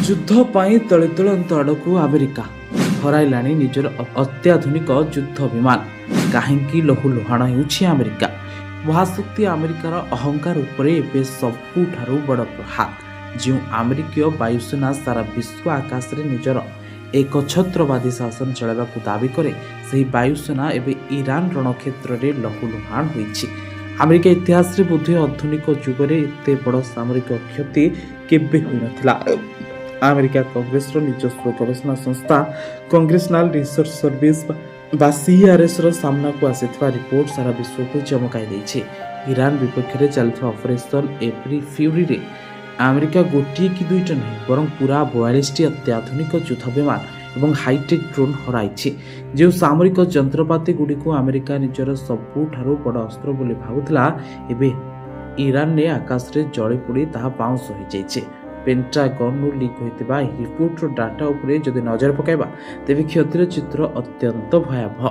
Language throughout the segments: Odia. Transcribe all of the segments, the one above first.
ଯୁଦ୍ଧ ପାଇଁ ତଳିତଳନ୍ତ ଆଡ଼କୁ ଆମେରିକା ହରାଇଲାଣି ନିଜର ଅତ୍ୟାଧୁନିକ ଯୁଦ୍ଧ ବିମାନ। କାହିଁକି ଲହୁଲୁହାଣ ହେଉଛି ଆମେରିକା? ମହାଶକ୍ତି ଆମେରିକାର ଅହଙ୍କାର ଉପରେ ଏବେ ସବୁଠାରୁ ବଡ଼ ପ୍ରହାର। ଯେଉଁ ଆମେରିକୀୟ ବାୟୁସେନା ସାରା ବିଶ୍ୱ ଆକାଶରେ ନିଜର ଏକଛତ୍ରବାଦୀ ଶାସନ ଚଳାଇବାକୁ ଦାବି କରେ, ସେହି ବାୟୁସେନା ଏବେ ଇରାନ ରଣକ୍ଷେତ୍ରରେ ଲହୁଲୁହାଣ ହୋଇଛି। ଆମେରିକା ଇତିହାସରେ ବୋଧହୁଏ ଆଧୁନିକ ଯୁଗରେ ଏତେ ବଡ଼ ସାମରିକ କ୍ଷତି କେବେ ହୋଇନଥିଲା। ଆମେରିକା କଂଗ୍ରେସର ନିଜସ୍ୱ ଗବେଷଣା ସଂସ୍ଥା କଂଗ୍ରେସନାଲ ରିସର୍ଚ୍ଚ ସର୍ଭିସ ବା CRSର ସାମ୍ନାକୁ ଆସିଥିବା ରିପୋର୍ଟ ସାରା ବିଶ୍ୱକୁ ଚମକାଇ ଦେଇଛି। ଇରାନ ବିପକ୍ଷରେ ଚାଲିଥିବା ଅପରେସନ ଏପ୍ରି ଫ୍ୟୁରିରେ ଆମେରିକା ଗୋଟିଏ କି ଦୁଇଟା ନୁହେଁ, ବରଂ ପୁରା 42ଟି ଅତ୍ୟାଧୁନିକ ଯୁଦ୍ଧ ବିମାନ ଏବଂ ହାଇଟେକ୍ ଡ୍ରୋନ୍ ହରାଇଛି। ଯେଉଁ ସାମରିକ ଯନ୍ତ୍ରପାତି ଗୁଡ଼ିକୁ ଆମେରିକା ନିଜର ସବୁଠାରୁ ବଡ଼ ଅସ୍ତ୍ର ବୋଲି ଭାବୁଥିଲା, ଏବେ ଇରାନରେ ଆକାଶରେ ଜଳିପୋଡ଼ି ତାହା ପାଉଁଶ ହୋଇଯାଇଛି। ପେଣ୍ଟାଗନ୍ରୁ ଲିକ୍ ହୋଇଥିବା ଏହି ରିପୋର୍ଟର ଡାଟା ଉପରେ ଯଦି ନଜର ପକାଇବା, ତେବେ କ୍ଷତିର ଚିତ୍ର ଅତ୍ୟନ୍ତ ଭୟାବହ।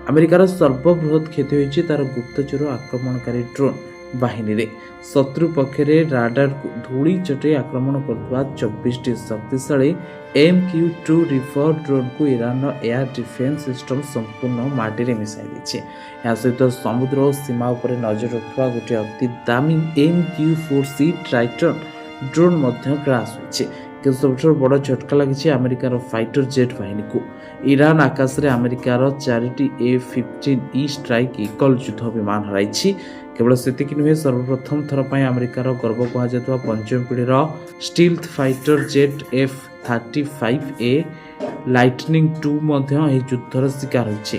ଆମେରିକାର ସର୍ବବୃହତ୍ କ୍ଷତି ହୋଇଛି ତା'ର ଗୁପ୍ତଚର ଆକ୍ରମଣକାରୀ ଡ୍ରୋନ୍ ବାହିନୀରେ। ଶତ୍ରୁ ପକ୍ଷରେ ରାଡାରକୁ ଧୂଳି ଚଟାଇ ଆକ୍ରମଣ କରୁଥିବା 24ଟି ଶକ୍ତିଶାଳୀ MQ-2 ରିପର ଡ୍ରୋନ୍କୁ ଇରାନର ଏୟାର ଡିଫେନ୍ସ ସିଷ୍ଟମ ସମ୍ପୂର୍ଣ୍ଣ ମାଟିରେ ମିଶାଇ ଦେଇଛି। ଏହା ସହିତ ସମୁଦ୍ର ଓ ସୀମା ଉପରେ ନଜର ରଖୁଥିବା ଗୋଟିଏ ଅତି ଦାମୀ MQ-4C ଟ୍ରାଇଟନ୍ ଡ୍ରୋନ୍ ମଧ୍ୟ କ୍ରାସ୍ ହୋଇଛି। କିନ୍ତୁ ସବୁଠାରୁ ବଡ଼ ଝଟକା ଲାଗିଛି ଆମେରିକାର ଫାଇଟର ଜେଟ୍ ବାହିନୀକୁ। ଇରାନ ଆକାଶରେ ଆମେରିକାର 4ଟି F-15E ଷ୍ଟ୍ରାଇକ୍ ଇଗଲ ଯୁଦ୍ଧ ବିମାନ ହରାଇଛି। କେବଳ ସେତିକି ନୁହେଁ, ସର୍ବପ୍ରଥମ ଥର ପାଇଁ ଆମେରିକାର ଗର୍ବ କୁହାଯାଉଥିବା ପଞ୍ଚମ ପିଢ଼ିର stealth fighter jet F-35A lightning II ମଧ୍ୟ ଏହି ଯୁଦ୍ଧର ଶିକାର ହୋଇଛି।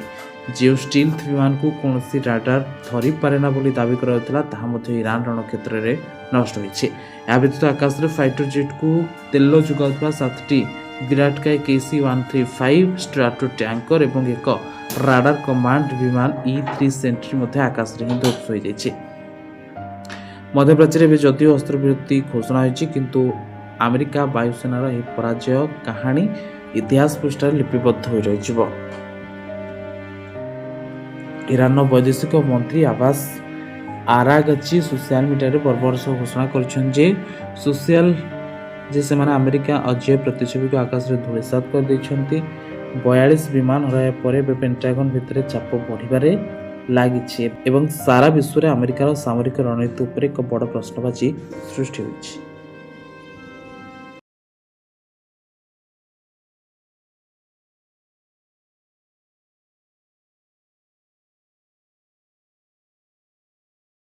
ଯେଉଁ ଷ୍ଟିଲ୍ଥ ବିମାନକୁ କୌଣସି ରାଡାର ଧରିପାରେନା ବୋଲି ଦାବି କରାଯାଉଥିଲା, ତାହା ମଧ୍ୟ ଇରାନ ରଣକ୍ଷେତ୍ରରେ ନଷ୍ଟ ହୋଇଛି। ଏହା ବ୍ୟତୀତ ଆକାଶରେ ଫାଇଟର ଜେଟ୍କୁ ତେଲ ଯୋଗାଉଥିବା 7ଟି ବିରାଟକାୟ KC-135 ଷ୍ଟ୍ରାଟୋ ଟ୍ୟାଙ୍କର ଏବଂ ଏକ ରାଡାର କମାଣ୍ଡ ବିମାନ E-3 ସେଣ୍ଟ୍ରି ମଧ୍ୟ ଆକାଶରେ ହିଁ ଧ୍ୱଂସ ହୋଇଯାଇଛି। ମଧ୍ୟପ୍ରାଚ୍ୟରେ ଏବେ ଯଦିଓ ଅସ୍ତ୍ରବିରତି ଘୋଷଣା ହୋଇଛି, କିନ୍ତୁ ଆମେରିକା ବାୟୁସେନାର ଏହି ପରାଜୟ କାହାଣୀ ଇତିହାସ ପୃଷ୍ଠାରେ ଲିପିବଦ୍ଧ ହୋଇ ରହିଯିବ। ଇରାନର ବୈଦେଶିକ ମନ୍ତ୍ରୀ ଆବାସ ଆରାଗଚି ସୋସିଆଲ ମିଡ଼ିଆରେ ବର୍ବର ସହ ଘୋଷଣା କରିଛନ୍ତି ଯେ ସେମାନେ ଆମେରିକା ଅଜେୟ ପ୍ରତିଛବିକୁ ଆକାଶରେ ଧୂଳିସାତ କରିଦେଇଛନ୍ତି। 42 ବିମାନ ହରାଇବା ପରେ ଏବେ ପେଣ୍ଟାଗନ ଭିତରେ ଚାପ ବଢ଼ିବାରେ ଲାଗିଛି ଏବଂ ସାରା ବିଶ୍ୱରେ ଆମେରିକାର ସାମରିକ ରଣନୀତି ଉପରେ ଏକ ବଡ଼ ପ୍ରଶ୍ନବାଚୀ ସୃଷ୍ଟି ହୋଇଛି।